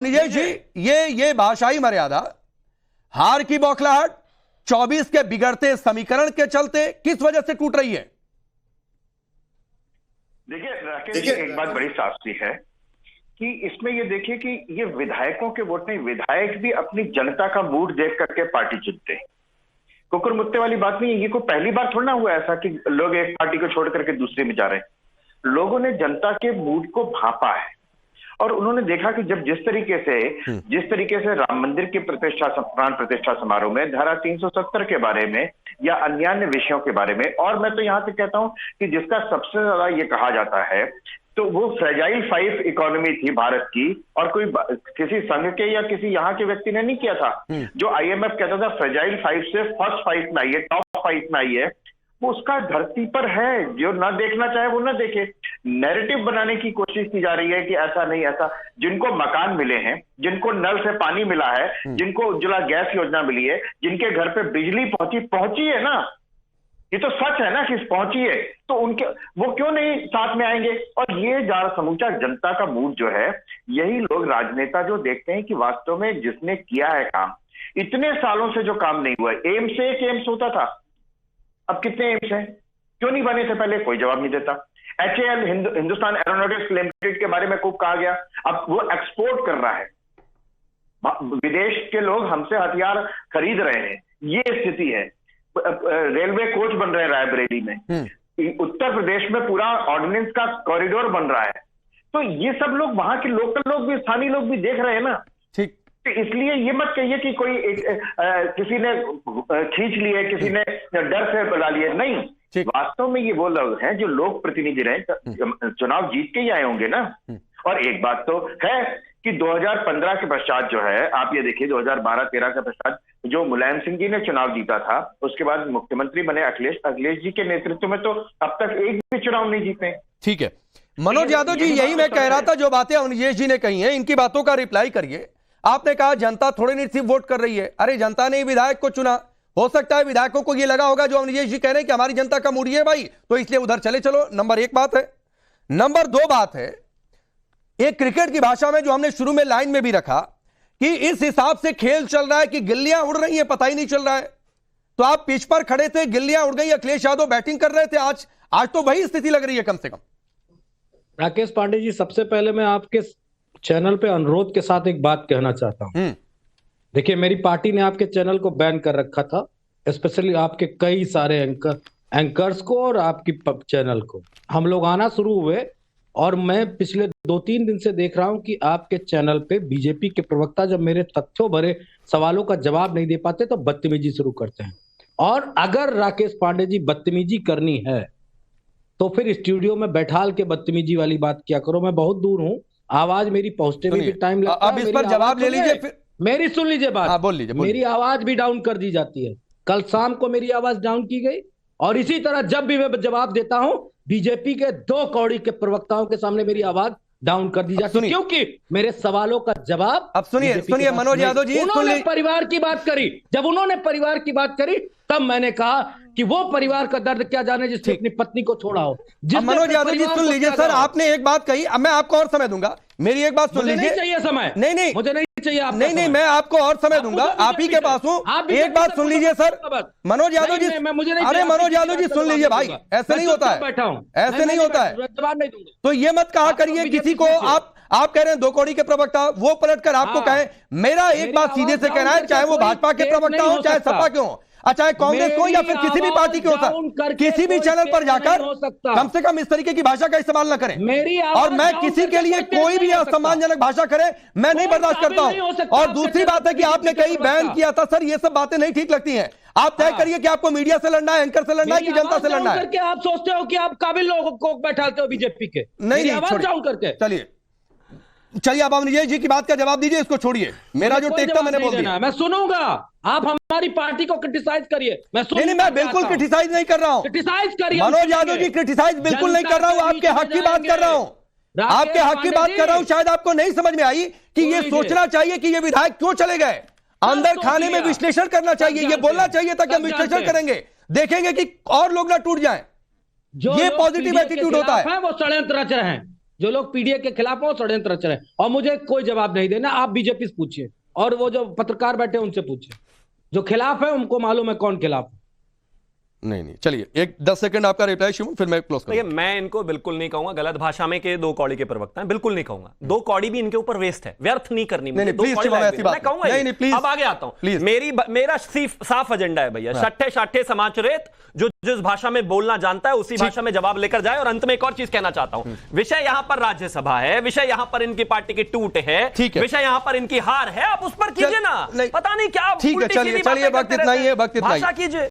निजेश जी, ये भाषाई मर्यादा, हार की बौखलाहट, 24 के बिगड़ते समीकरण के चलते किस वजह से टूट रही है? देखिए राकेश जी, एक बात बड़ी साफ सी है कि इसमें ये देखिए कि ये विधायकों के वोट नहीं, विधायक भी अपनी जनता का मूड देख करके पार्टी चुनते हैं। कुकुर मुत्ते वाली बात नहीं है। ये कोई पहली बार थोड़ा ना हुआ ऐसा कि लोग एक पार्टी को छोड़ करके दूसरे में जा रहे हैं। लोगों ने जनता के मूड को भांपा है और उन्होंने देखा कि जब जिस तरीके से राम मंदिर की प्राण प्रतिष्ठा समारोह में धारा 370 के बारे में या अन्य विषयों के बारे में, और मैं तो यहां से कहता हूं कि जिसका सबसे ज्यादा ये कहा जाता है तो वो फ्रेजाइल 5 इकोनॉमी थी भारत की, और कोई किसी संघ के या किसी यहाँ के व्यक्ति ने नहीं किया था। जो IMF कहता था फ्रेजाइल 5 से फर्स्ट 5 में आई है, टॉप 5 में आई है, वो उसका धरती पर है। जो ना देखना चाहे वो ना देखे। नैरेटिव बनाने की कोशिश की जा रही है कि ऐसा नहीं ऐसा। जिनको मकान मिले हैं, जिनको नल से पानी मिला है, जिनको उज्ज्वला गैस योजना मिली है, जिनके घर पे बिजली पहुंची है ना, ये तो सच है ना कि पहुंची है, तो उनके वो क्यों नहीं साथ में आएंगे? और ये समूचा जनता का मूड जो है, यही लोग राजनेता जो देखते हैं कि वास्तव में जिसने किया है काम, इतने सालों से जो काम नहीं हुआ है। एम्स से एक एम्स होता था, अब कितने एम्स हैं? क्यों नहीं बने थे पहले? कोई जवाब नहीं देता। HAL हिंदुस्तान एरोनॉटिक्स लिमिटेड के बारे में खूब कहा गया, अब वो एक्सपोर्ट कर रहा है, विदेश के लोग हमसे हथियार खरीद रहे हैं, ये स्थिति है। रेलवे कोच बन रहे हैं रायबरेली में, उत्तर प्रदेश में पूरा ऑर्डिनेंस का कॉरिडोर बन रहा है। तो ये सब लोग, वहां के लोकल लोग भी, स्थानीय लोग भी देख रहे हैं ना। ठीक, तो इसलिए ये मत कहिए कि कोई किसी ने खींच लिए, किसी ने डर से बुला लिए, नहीं। वास्तव में ये वो लोग हैं जो लोक प्रतिनिधि रहे, चुनाव जीत के ही आए होंगे ना। और एक बात तो है कि 2015 के पश्चात जो है, आप ये देखिए 2012-13 के पश्चात जो मुलायम सिंह जी ने चुनाव जीता था, उसके बाद मुख्यमंत्री बने अखिलेश जी के नेतृत्व में, तो अब तक एक भी चुनाव नहीं जीते। ठीक है मनोज यादव जी, यही मैं कह रहा था। जो बातें अवनीश जी ने कही हैं, इनकी बातों का रिप्लाई करिए। आपने कहा जनता थोड़ी नहीं सिर्फ वोट कर रही है। अरे जनता ने विधायक को चुना, हो सकता है विधायकों को यह लगा होगा जो अवनीश जी कह रहे हैं कि हमारी जनता का मूड है भाई, तो इसलिए उधर चलो। नंबर 1 बात है। नंबर 2 बात है, एक क्रिकेट की भाषा में जो हमने शुरू में लाइन में भी रखा कि इस हिसाब से खेल चल रहा है कि गिल्लियां उड़ रही हैं, पता ही नहीं चल रहा है। तो आप पिच पर खड़े थे, गिल्लियां उड़ गई, अखिलेश यादव बैटिंग कर रहे थे। आज तो वही स्थिति लग रही है कम से कम। राकेश पांडे जी, सबसे पहले मैं आपके चैनल पे अनुरोध के साथ एक बात कहना चाहता हूं। देखिए, मेरी पार्टी ने आपके चैनल को बैन कर रखा था, स्पेशली आपके कई सारे एंकर्स को और आपकी चैनल को। हम लोग आना शुरू हुए और मैं पिछले 2-3 दिन से देख रहा हूं कि आपके चैनल पे बीजेपी के प्रवक्ता जब मेरे तथ्यों भरे सवालों का जवाब नहीं दे पाते तो बदतमीजी शुरू करते हैं। और अगर राकेश पांडे जी बदतमीजी करनी है तो फिर स्टूडियो में बैठाल के बदतमीजी वाली बात क्या करो। मैं बहुत दूर हूं, आवाज मेरी पहुंचने में भी टाइम लगता है। अब इस पर जवाब ले लीजिए, फिर मेरी सुन लीजिए बात। बोल लीजिए। मेरी आवाज भी डाउन कर दी जाती है। कल शाम को मेरी आवाज डाउन की गई, और इसी तरह जब भी मैं जवाब देता हूं, बीजेपी के 2 कौड़ी के प्रवक्ताओं के सामने मेरी आवाज डाउन कर दी जाती है, क्योंकि मेरे सवालों का जवाब। अब सुनिए मनोज यादव जी, उन्होंने परिवार की बात करी। जब उन्होंने परिवार की बात करी तब मैंने कहा कि वो परिवार का दर्द क्या जाने जिसने अपनी पत्नी को छोड़ा हो। मनोज यादव जी सुन लीजिए सर, आपने एक बात कही, अब मैं आपको और समय दूंगा। मेरी एक बात सुन लीजिए। नहीं चाहिए समय, नहीं मुझे नहीं चाहिए। नहीं, मैं आपको और समय दूंगा, आप ही के पास हूं। एक बात सुन लीजिए सर, मनोज यादव जी। अरे मनोज यादव जी सुन लीजिए भाई, ऐसे नहीं होता है, ऐसे नहीं होता है। जवाब नहीं दूंगा तो ये मत कहा करिए किसी को। आप कह रहे हैं 2 कौड़ी के प्रवक्ता, वो पलटकर आपको कहें। मेरा एक बात सीधे से कहना है, चाहे वो भाजपा के प्रवक्ता हो, चाहे सपा के हो, चाहे कांग्रेस हो या फिर किसी भी पार्टी के हो, सर किसी भी चैनल पर जाकर कम से कम इस तरीके की भाषा का इस्तेमाल ना करें। और मैं किसी के लिए कोई भी असम्मानजनक भाषा करे, मैं नहीं बर्दाश्त करता हूं। और दूसरी बात है कि आपने कहीं बैन किया था, सर ये सब बातें नहीं ठीक लगती हैं। आप तय करिए कि आपको मीडिया से लड़ना है, एंकर से लड़ना है कि जनता से लड़ना है। आप सोचते हो कि आप काबिल लोगों को बैठाते हो बीजेपी के? नहीं, डाउन करके चलिए आप अवनीश जी की बात का जवाब दीजिए, इसको छोड़िए। मेरा जो टेक था मैंने बोल दिया। मैं सुनूंगा। आप हमारी पार्टी को क्रिटिसाइज करिए, मैं नहीं, मैं बिल्कुल क्रिटिसाइज नहीं कर रहा हूं। क्रिटिसाइज करिए मनोज यादव जी, क्रिटिसाइज बिल्कुल नहीं कर रहा हूं। आपके हक की बात कर रहा हूं, आपके हक की बात कर रहा हूं। शायद आपको नहीं समझ में आई कि ये सोचना चाहिए कि ये विधायक क्यों चले गए। अंदर खाने में विश्लेषण करना चाहिए, ये बोलना चाहिए था कि हम विश्लेषण करेंगे, देखेंगे कि और लोग ना टूट जाएं। ये पॉजिटिव एटीट्यूड होता है। वो षड्यंत्र रच रहे हैं, जो लोग पीडीए के खिलाफ हो षड्यंत्र रच रहे हैं, और मुझे कोई जवाब नहीं देना। आप बीजेपी से पूछिए और वो जो पत्रकार बैठे हैं उनसे पूछिए, जो खिलाफ है उनको मालूम है कौन खिलाफ है। नहीं चलिए, एक 10 सेकंड आपका रिप्लाई शिवम, फिर मैं क्लोज करूंगा। मैं इनको बिल्कुल नहीं कहूंगा गलत भाषा में के दो कौड़ी के प्रवक्ता हैं, बिल्कुल नहीं कहूंगा। दो कौड़ी भी इनके ऊपर वेस्ट है, व्यर्थ नहीं करनी मुझे। दो कौड़ी मैं कहूंगा नहीं, प्लीज अब आगे आता हूं। मेरा साफ एजेंडा है भैया, सट्ठे साठे समाज रेत, जो जिस भाषा में बोलना जानता है उसी भाषा में जवाब लेकर जाए। और अंत में एक और चीज कहना चाहता हूं, विषय यहां पर राज्यसभा है, विषय यहां पर इनकी पार्टी की टूट है, विषय यहां पर इनकी हार है, आप उस पर कीजिए ना। पता नहीं क्या ठीक है, चलिए वक्त इतना ही है, वक्त इतना ही कीजिए।